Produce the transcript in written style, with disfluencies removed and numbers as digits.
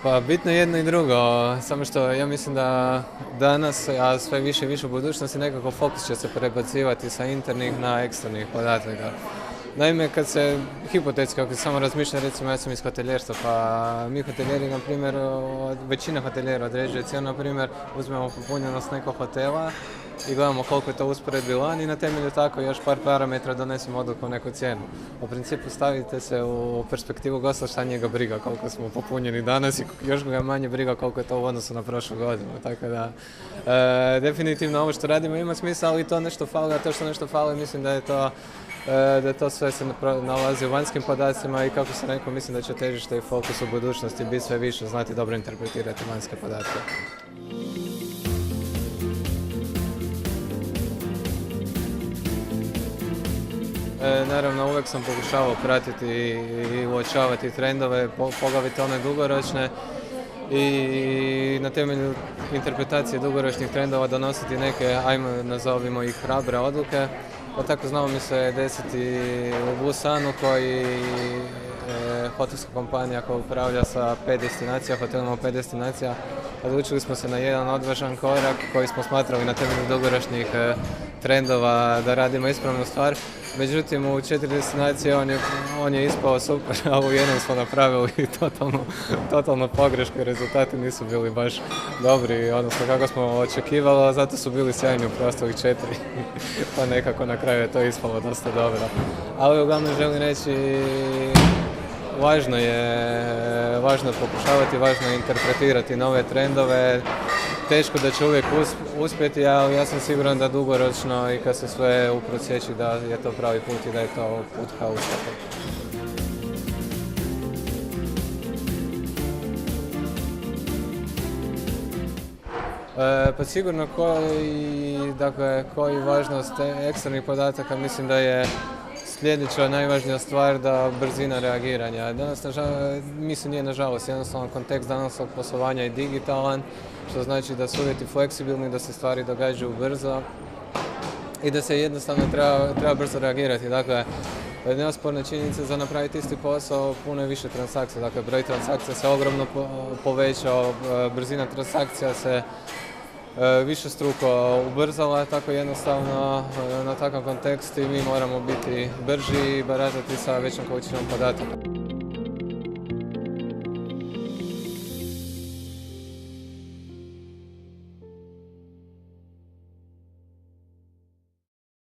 Pa bitno je jedno i drugo, samo što ja mislim da danas, a sve više i više u budućnosti, nekako fokus će se prebacivati sa internih na eksternih podataka. Naime, kad se, hipotetski, ako samo razmišljam, recimo ja sam iz hoteljerstva, pa mi hotelijeri, na primjer, većina hotelijera određuje cijenu, na primjer, uzmemo popunjenost nekog hotela i gledamo koliko je to usporedbi lani i na temelju tako još par parametra donesemo odluku o neku cijenu. U principu stavite se u perspektivu gosta šta njega briga koliko smo popunjeni danas i još ga manje briga koliko je to u odnosu na prošlu godinu. Tako da, definitivno ovo što radimo ima smisla, ali to nešto fali, a to što nešto fali mislim da je to sve se nalazi u vanjskim podacima i kako sam rekao, mislim da će težište i fokus u budućnosti biti sve više, znati dobro interpretirati vanjske podatke. Naravno, uvijek sam pokušavao pratiti i uočavati trendove, poglavito one dugoročne i na temelju interpretacije dugoročnih trendova donositi neke, ajmo nazovimo ih, hrabre odluke. Pa tako znamo mi se desiti u Busanu koji hotelska kompanija koja upravlja sa 5 destinacija, hotelima u 5 destinacija. Odlučili smo se na jedan odvažan korak koji smo smatrali na temelju dugoročnih trendova da radimo ispravnu stvar. Međutim, u 4 destinacije on je ispao super, a u jednom smo napravili totalno pogrešku i rezultati nisu bili baš dobri, odnosno kako smo očekivali, a zato su bili sjajni u preostalih 4, pa nekako na kraju je to ispalo dosta dobro. Ali uglavnom želim reći, važno je pokušavati, važno je interpretirati nove trendove. Teško da će uvijek uspjeti, ali ja sam siguran da dugoročno i kad se sve uprosjeći da je to pravi put i da je to put ka uspjehu. Pa sigurno koji važnost eksternih podataka, mislim da je sljedeća najvažnija stvar da brzina reagiranja. Danas, mislim nije nažalost, jednostavno kontekst danas poslovanja je digitalan, što znači da su uvjeti fleksibilni, da se stvari događaju brzo i da se jednostavno treba brzo reagirati. Dakle, neosporna činjenica za napraviti isti posao, puno je više transakcija. Dakle, broj transakcija se ogromno povećao, brzina transakcija se višestruko ubrzala, tako jednostavno na takav kontekst i mi moramo biti brži i baratati sa većom količinom podataka.